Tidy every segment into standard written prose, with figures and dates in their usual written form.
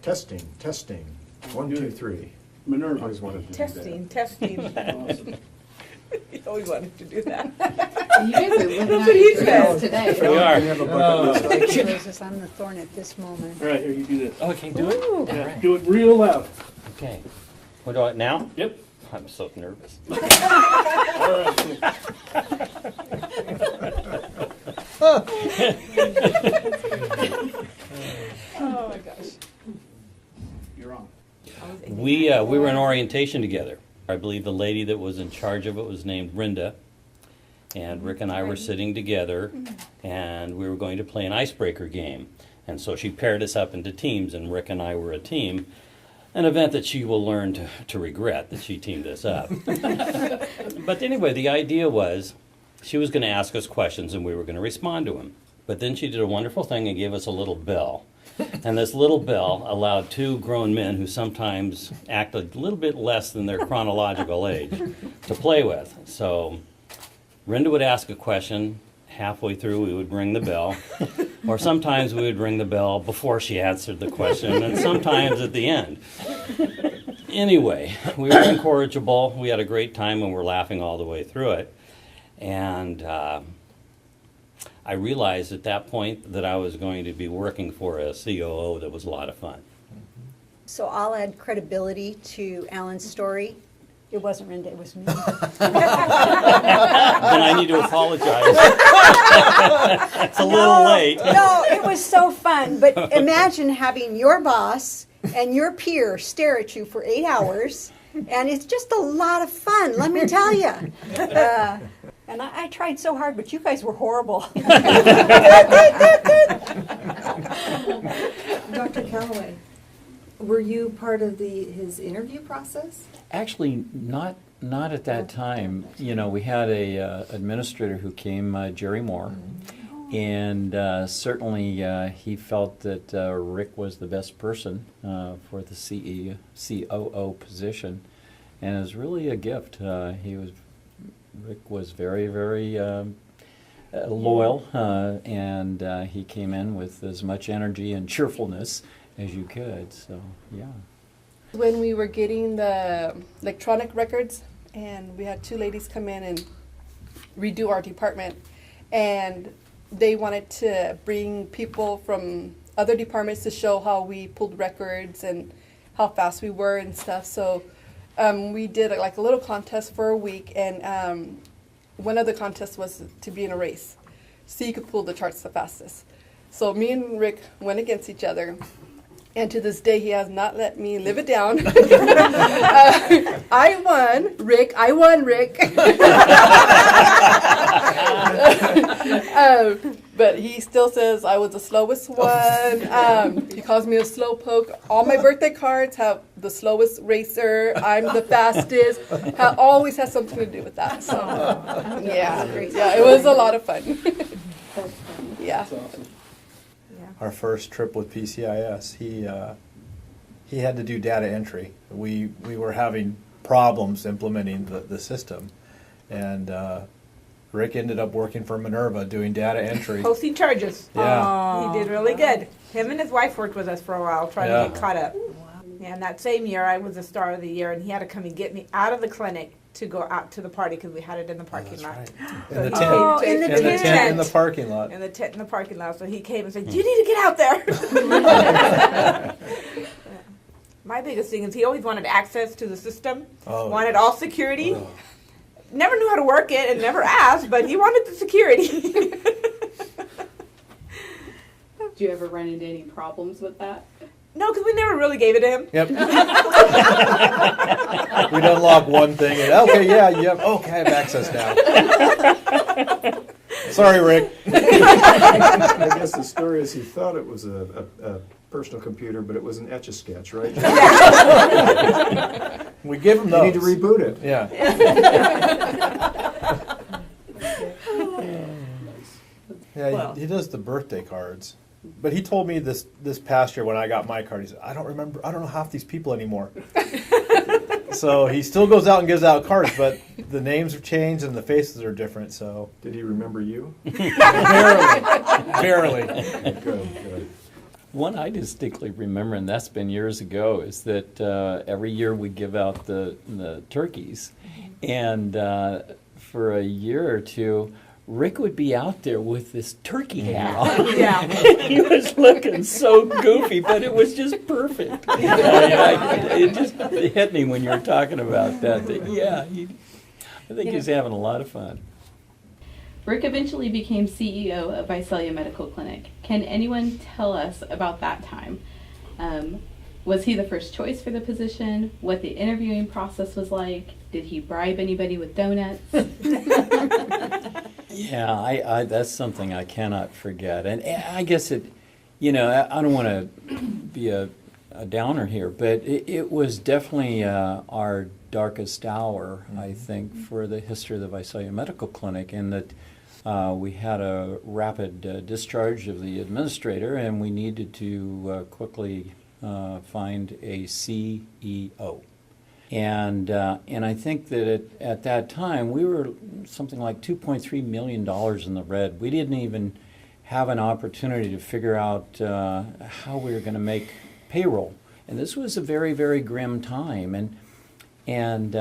Testing, testing. 1, 2, 3. Minerva. Always wanted to Testing, testing. Awesome. He always wanted to do that. You guys are living out what he your said. dreams today. do that. We have a bucket list. Roses, I'm the thorn at this moment. All right, here, you do this. Oh, I can do it? Ooh. Yeah, right. do it real loud. Okay. What do I, now? Yep. I'm so nervous. All right. Oh my gosh. You're on. We were in orientation together. I believe the lady that was in charge of it was named Brenda. And Rick and I were sitting together, and we were going to play an icebreaker game. And so she paired us up into teams, and Rick and I were a team. An event that she will learn to regret that she teamed us up. But anyway, the idea was she was going to ask us questions, and we were going to respond to them. But then she did a wonderful thing and gave us a little bell. And this little bell allowed two grown men who sometimes act a little bit less than their chronological age to play with. So Brenda would ask a question. Halfway through, we would ring the bell. Or sometimes we would ring the bell before she answered the question, and sometimes at the end. Anyway, we were incorrigible. We had a great time, and we're laughing all the way through it. And I realized at that point that I was going to be working for a COO that was a lot of fun. So I'll add credibility to Alan's story. It wasn't Renda, it was me. Then I need to apologize. It's a little late. No, it was so fun. But imagine having your boss and your peer stare at you for 8 hours. And it's just a lot of fun, let me tell you. And I tried so hard, but you guys were horrible. Dr. Calloway, were you part of his interview process? Actually, not at that time. You know, we had a administrator who came, Jerry Moore, and certainly he felt that Rick was the best person for the COO position, and it was really a gift. Rick was very, very loyal, and he came in with as much energy and cheerfulness as you could. So, yeah. When we were getting the electronic records, and we had two ladies come in and redo our department, and they wanted to bring people from other departments to show how we pulled records and how fast we were and stuff. So we did like a little contest for a week, and one of the contests was to be in a race, so you could pull the charts the fastest. So me and Rick went against each other. And to this day, he has not let me live it down. I won, Rick. But he still says I was the slowest one. He calls me a slow poke. All my birthday cards have the slowest racer. I'm the fastest. Always has something to do with that. So, yeah, it was a lot of fun. Yeah. That's awesome. Our first trip with PCIS, he had to do data entry. We were having problems implementing the system, and Rick ended up working for Minerva doing data entry. Posting charges. Yeah. He did really good. Him and his wife worked with us for a while trying to get caught up. Yeah, and that same year I was the star of the year, and he had to come and get me out of the clinic to go out to the party because we had it in the parking lot. Right. So In the he tent. came to- in the In the tent tent. in the parking lot. in the tent in the parking lot. So he came and said, "You need to get out there." My biggest thing is he always wanted access to the system, wanted all security. Oh. Never knew how to work it and never asked, but he wanted the security. Do you ever run into any problems with that? No, because we never really gave it to him. Yep. We'd unlock one thing and okay, I have access now. Sorry, Rick. I guess the story is he thought it was a personal computer, but it was an Etch-a-Sketch, right? We give him those. You need to reboot it. Yeah. Yeah, Well. he does the birthday cards. But he told me this past year when I got my card, he said, I don't know half these people anymore. So he still goes out and gives out cards, but the names have changed and the faces are different, so. Did he remember you? Barely. Good. One I distinctly remember, and that's been years ago, is that every year we give out the turkeys. And for a year or two, Rick would be out there with this turkey hat on. Yeah. He was looking so goofy, but it was just perfect. It just hit me when you were talking about that. I think he's having a lot of fun. Rick eventually became CEO of Visalia Medical Clinic. Can anyone tell us about that time? Was he the first choice for the position? What the interviewing process was like? Did he bribe anybody with donuts? Yeah, I that's something I cannot forget. And I guess it, I don't want to be a downer here, but it was definitely our darkest hour, I think, for the history of the Visalia Medical Clinic, in that we had a rapid discharge of the administrator, and we needed to quickly find a CEO. And I think that at that time we were something like $2.3 million in the red. We didn't even have an opportunity to figure out how we were going to make payroll. And this was a very, very grim time. And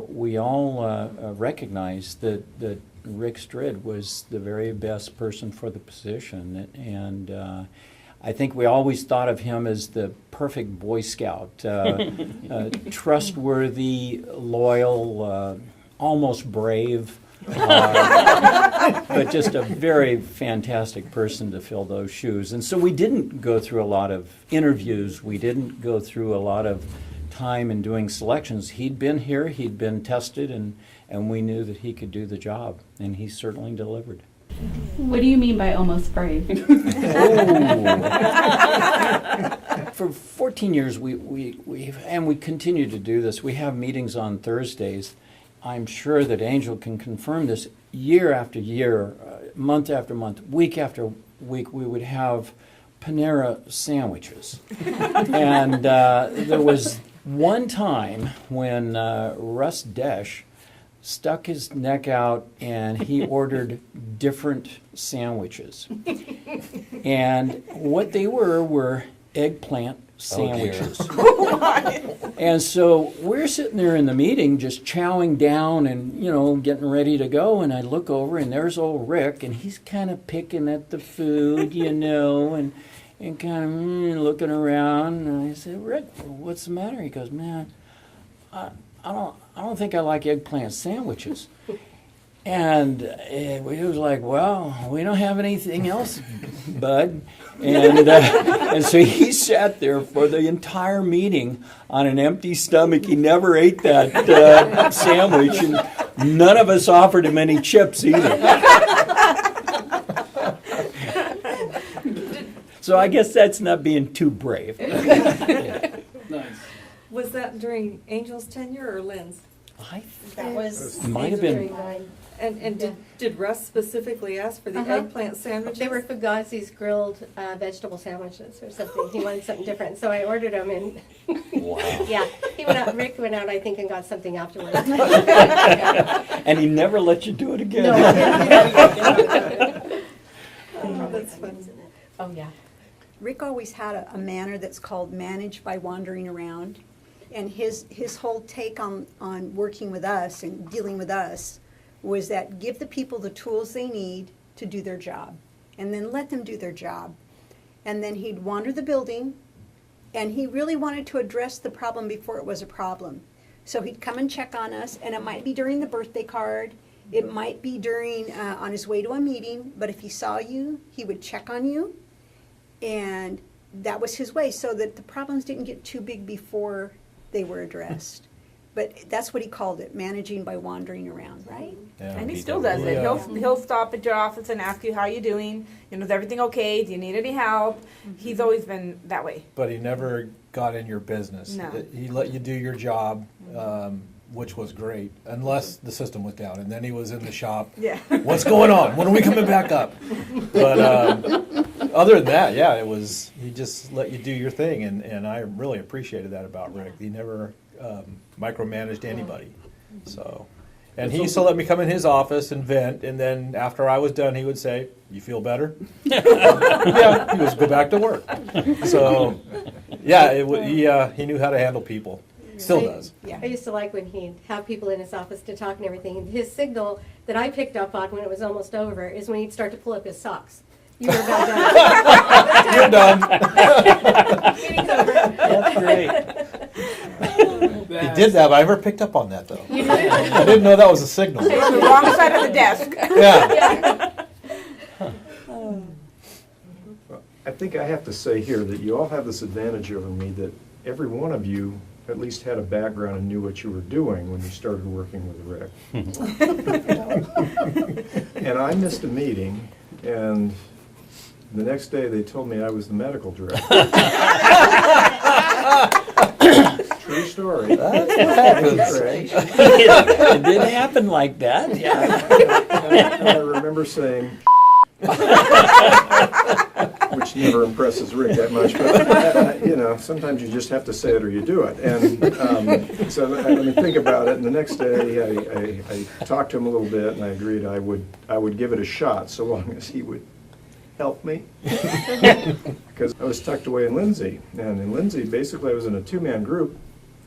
we all recognized that Rick Strid was the very best person for the position. And I think we always thought of him as the perfect Boy Scout, trustworthy, loyal, almost brave, but just a very fantastic person to fill those shoes. And so we didn't go through a lot of interviews. We didn't go through a lot of time in doing selections. He'd been here, he'd been tested, and we knew that he could do the job, and he certainly delivered. What do you mean by almost brave? For 14 years, we continue to do this. We have meetings on Thursdays. I'm sure that Angel can confirm this. Year after year, month after month, week after week, we would have Panera sandwiches. And there was one time when Russ Desch stuck his neck out and he ordered different sandwiches. And what they were eggplant sandwiches. And so we're sitting there in the meeting just chowing down and, getting ready to go. And I look over and there's old Rick, and he's kind of picking at the food, and kind of looking around. And I said, Rick, what's the matter? He goes, man, I don't think I like eggplant sandwiches. And it was like, well, we don't have anything else, bud. And so he sat there for the entire meeting on an empty stomach. He never ate that sandwich, and none of us offered him any chips either. So I guess that's not being too brave. Nice. Was that during Angel's tenure or Lynn's? That was Might have been. And did Russ specifically ask for the eggplant sandwiches? They were Fugazi's grilled vegetable sandwiches or something. He wanted something different, so I ordered them. And Wow. yeah, Rick went out, I think, and got something afterwards. And he never let you do it again. Oh, that's fun. Oh yeah. Rick always had a manner that's called manage by wandering around. And his whole take on working with us and dealing with us was that give the people the tools they need to do their job, and then let them do their job. And then he'd wander the building, and he really wanted to address the problem before it was a problem. So he'd come and check on us, and it might be during the birthday card, it might be during on his way to a meeting, but if he saw you, he would check on you, and that was his way, so that the problems didn't get too big before they were addressed. But that's what he called it, managing by wandering around, right? Yeah, And he still does it. He'll stop at your office and ask you how you doing. Is everything okay? Do you need any help? He's always been that way. But he never got in your business. No. He let you do your job, which was great, unless the system was down. And then he was in the shop. Yeah. What's going on? When are we coming back up? But other than that, yeah, he just let you do your thing. And I really appreciated that about Rick. He never micromanaged anybody. So, And he used to let me come in his office and vent, and then after I was done, he would say, "You feel better?" Yeah, he would go back to work. So, yeah, he knew how to handle people. Still does. Yeah. I used to like when he'd have people in his office to talk and everything. His signal that I picked up on when it was almost over is when he'd start to pull up his socks. You were about done. You're done. Meeting's over. That's great. He did that, but I never picked up on that, though. I didn't know that was a signal. On the wrong side of the desk. Yeah. I think I have to say here that you all have this advantage over me that every one of you at least had a background and knew what you were doing when you started working with Rick. And I missed a meeting, and the next day they told me I was the medical director. True story. That's what happens. It did happen like that, yeah. And I remember saying, which never impresses Rick that much, but sometimes you just have to say it or you do it. And so let me think about it. And the next day, I talked to him a little bit, and I agreed I would give it a shot so long as he would help me. Because I was tucked away in Lindsay, and in Lindsay, basically, I was in a two-man group,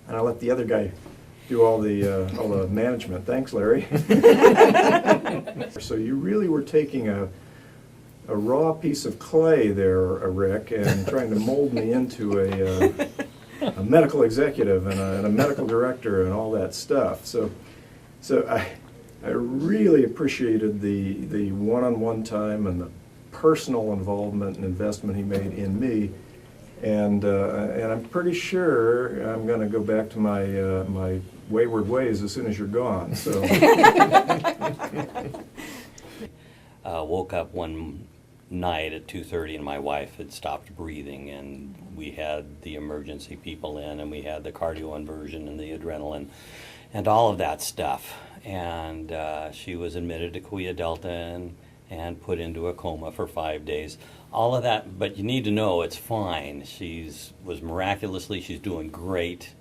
and I let the other guy do all the management. Thanks, Larry. So you really were taking a raw piece of clay there, Rick, and trying to mold me into a medical executive and a medical director and all that stuff. So I really appreciated the one-on-one time and the personal involvement and investment he made in me. And I'm pretty sure I'm going to go back to my wayward ways as soon as you're gone. So Woke up one night at 2:30 and my wife had stopped breathing, and we had the emergency people in, and we had the cardio inversion and the adrenaline and all of that stuff. And she was admitted to Kuya Delta and put into a coma for 5 days. All of that, but you need to know it's fine. She's doing great.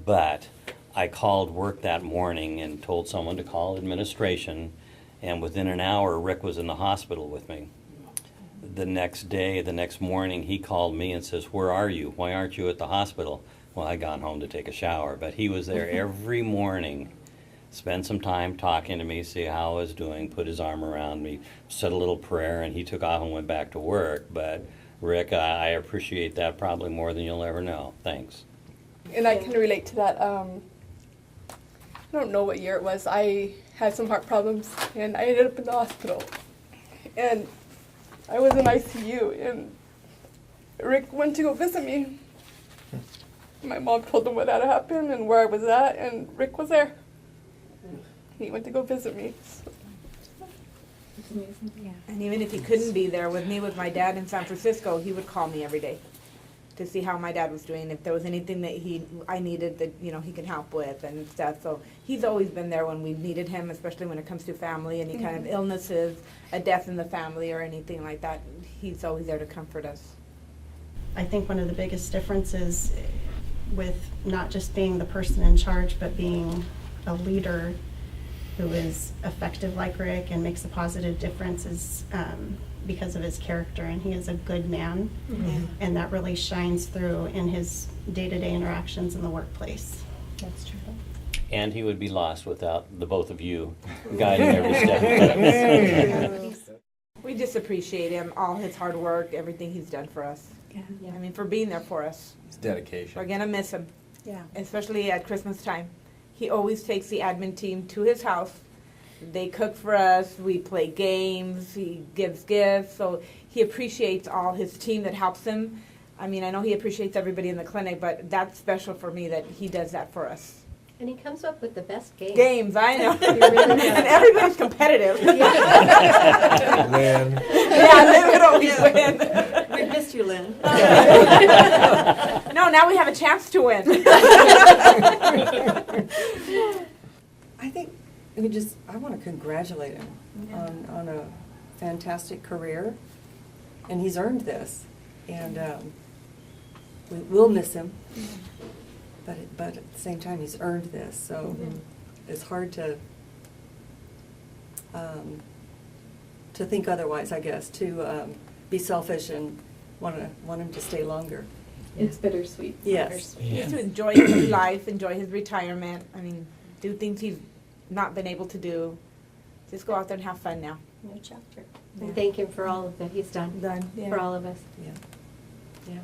But I called work that morning and told someone to call administration, and within an hour, Rick was in the hospital with me. The next morning, he called me and says, "Where are you? Why aren't you at the hospital?" Well, I got home to take a shower, but he was there every morning. Spend some time talking to me, see how I was doing, put his arm around me, said a little prayer, and he took off and went back to work. But Rick, I appreciate that probably more than you'll ever know. Thanks. And I can relate to that. I don't know what year it was. I had some heart problems, and I ended up in the hospital. And I was in ICU, and Rick went to go visit me. My mom told him what had happened and where I was at, and Rick was there. He went to go visit me. And even if he couldn't be there with me with my dad in San Francisco, he would call me every day to see how my dad was doing, if there was anything that I needed that he could help with and stuff. So he's always been there when we needed him, especially when it comes to family, any kind of illnesses, a death in the family or anything like that. He's always there to comfort us. I think one of the biggest differences with not just being the person in charge, but being a leader who is effective like Rick and makes a positive difference is because of his character, and he is a good man, and that really shines through in his day-to-day interactions in the workplace. That's true. And he would be lost without the both of you guiding every step. We just appreciate him, all his hard work, everything he's done for us. Yeah. I mean, for being there for us. It's dedication. We're going to miss him, Yeah. especially at Christmas time. He always takes the admin team to his house. They cook for us, we play games, he gives gifts, so he appreciates all his team that helps him. I mean, I know he appreciates everybody in the clinic, but that's special for me that he does that for us. And he comes up with the best games. Games, I know. He really does. And everybody's competitive. Win. Yeah, Lynn would always win. We missed you, Lynn. No, now we have a chance to win. I think I want to congratulate him on a fantastic career, and he's earned this. And we will miss him, but at the same time, he's earned this. So it's hard to to think otherwise, I guess, to be selfish and want him to stay longer. It's bittersweet. Yes. Just to enjoy his life, enjoy his retirement. I mean, do things he's not been able to do. Just go out there and have fun now. New chapter. And thank him for all that he's done for all of us. Yeah. Yeah.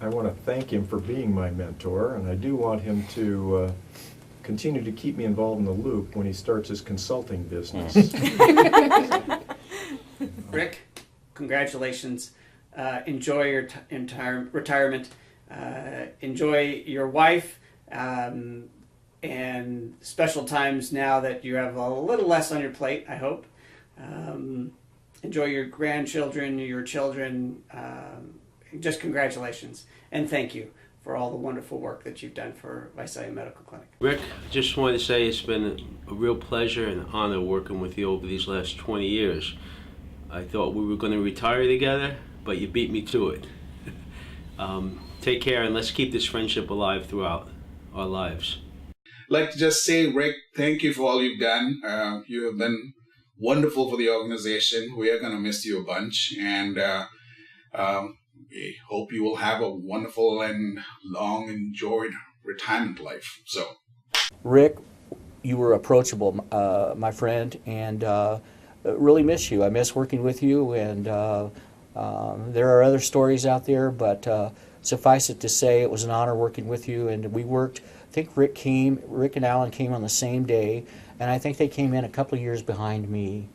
I want to thank him for being my mentor, and I do want him to continue to keep me involved in the loop when he starts his consulting business. Rick, congratulations. Enjoy your entire retirement. Enjoy your wife, and special times now that you have a little less on your plate, I hope. Enjoy your grandchildren, your children. Just congratulations, and thank you for all the wonderful work that you've done for Visalia Medical Clinic. Rick, just wanted to say it's been a real pleasure and honor working with you over these last 20 years. I thought we were going to retire together, but you beat me to it. Take care, and let's keep this friendship alive throughout our lives. I'd like to just say, Rick, thank you for all you've done. You have been wonderful for the organization. We are going to miss you a bunch, and we hope you will have a wonderful and long enjoyed retirement life. So, Rick, you were approachable, my friend, and really miss you. I miss working with you, and there are other stories out there, but suffice it to say, it was an honor working with you, and we worked. I think Rick and Alan came on the same day, and I think they came in a couple of years behind me.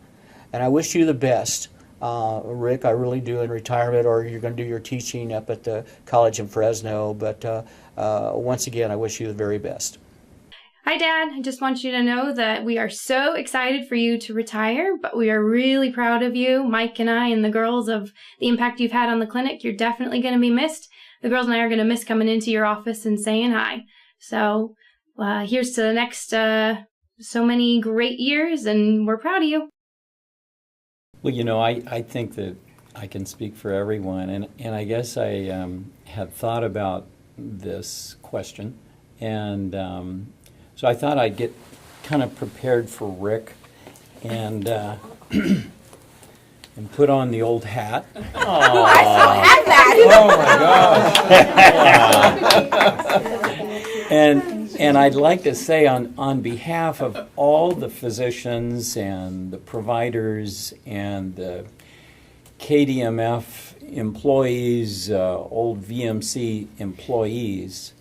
And I wish you the best, Rick, I really do, in retirement, or you're going to do your teaching up at the college in Fresno. But once again, I wish you the very best. Hi, Dad. I just want you to know that we are so excited for you to retire, but we are really proud of you, Mike and I and the girls, of the impact you've had on the clinic. You're definitely going to be missed. The girls and I are going to miss coming into your office and saying hi. So here's to the next so many great years, and we're proud of you. Well, you know, I think that I can speak for everyone, and I guess I had thought about this question, and so I thought I'd get kind of prepared for Rick, and and put on the old hat. I still have that. Oh my gosh! And I'd like to say on behalf of all the physicians and the providers and the KDMF employees, old VMC employees,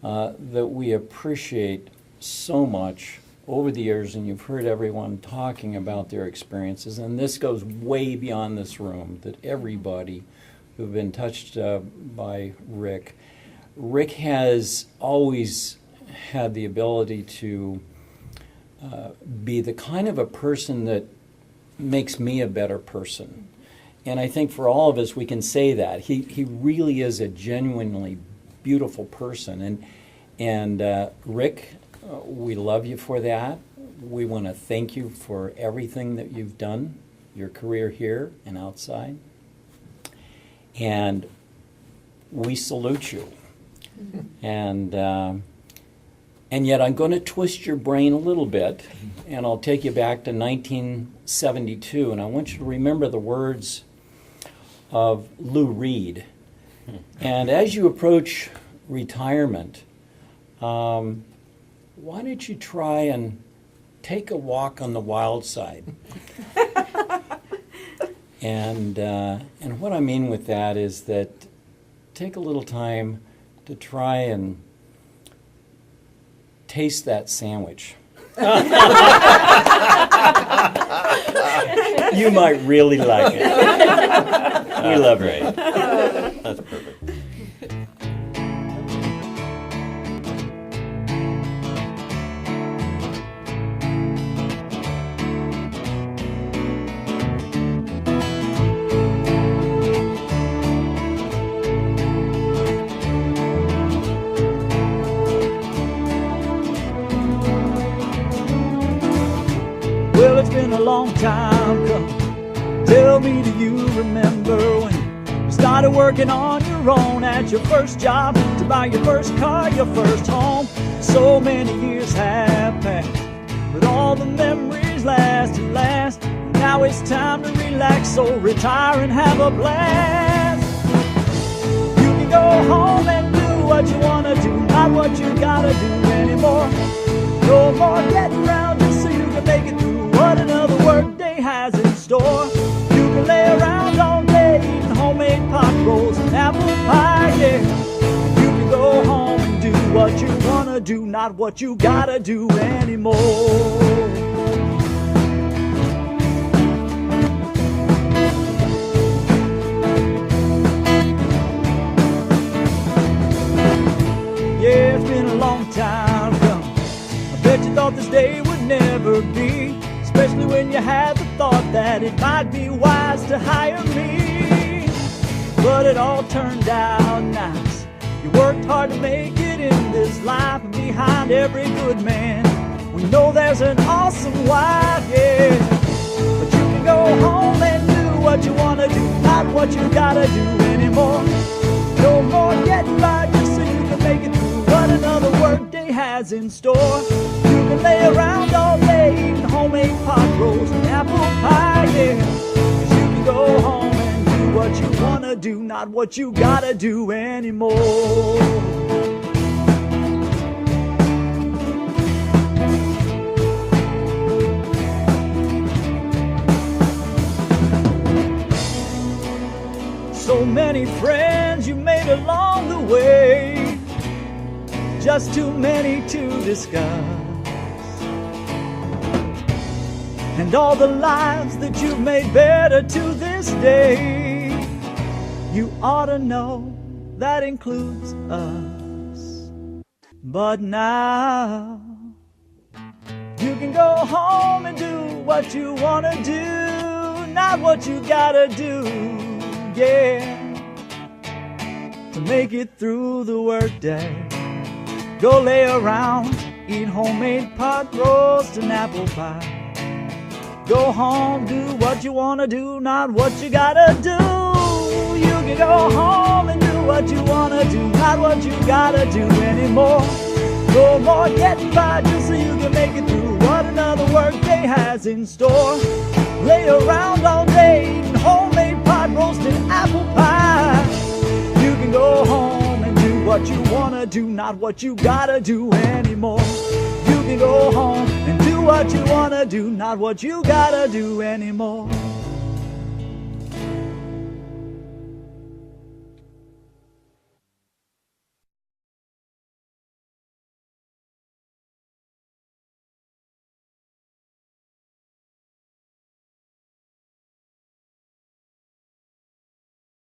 that we appreciate so much over the years, and you've heard everyone talking about their experiences, and this goes way beyond this room, that everybody who've been touched by Rick has always had the ability to be the kind of a person that makes me a better person. And I think for all of us, we can say that. He really is a genuinely beautiful person. And Rick, we love you for that. We want to thank you for everything that you've done, your career here and outside. And we salute you. And yet I'm going to twist your brain a little bit, and I'll take you back to 1972, and I want you to remember the words of Lou Reed. And as you approach retirement, why don't you try and take a walk on the wild side? And what I mean with that is that take a little time to try and taste that sandwich. You might really like it. We love it. That's perfect. Well, it's been a long time coming. Tell me, do you remember when you started working on your own, at your first job, to buy your first car, your first home? So many years have passed, but all the memories always last and last. Now it's time to relax, so retire and have a blast. You can go home and do what you wanna do, not what you gotta do anymore. No more getting around just so you can make it through what another work day has in store. You can lay around all day eating homemade pot rolls and apple pie, yeah. You can go home and do what you wanna do, not what you gotta do anymore. Yeah, it's been a long time coming. I bet you thought this day would never be, especially when you had the thought that it might be wise to hire me. But it all turned out nice. You worked hard to make it in this life, and behind every good man, we know there's an awesome wife, yeah. But you can go home and do what you wanna do, not what you gotta do anymore. No more getting by just so you can make it through what another work day has in store. You can lay around all day eating homemade pot rolls and apple pie, yeah. 'Cause you can go home and do what you wanna do, not what you gotta do anymore. So many friends you made along the way, just too many to discuss. And all the lives that you've made better to this day, you ought to know that includes us. But now you can go home and do what you wanna do, not what you gotta do, yeah, to make it through the workday. Go lay around, eat homemade pot roast and apple pie. Go home, do what you wanna do, not what you gotta do. You can go home and do what you wanna do, not what you gotta do anymore. No more getting by just so you can make it through what another work day has in store. Lay around all day eating homemade pot roast and apple pie. You can go home and do what you wanna do, not what you gotta do anymore. You can go home and do what you wanna do, not what you gotta do anymore.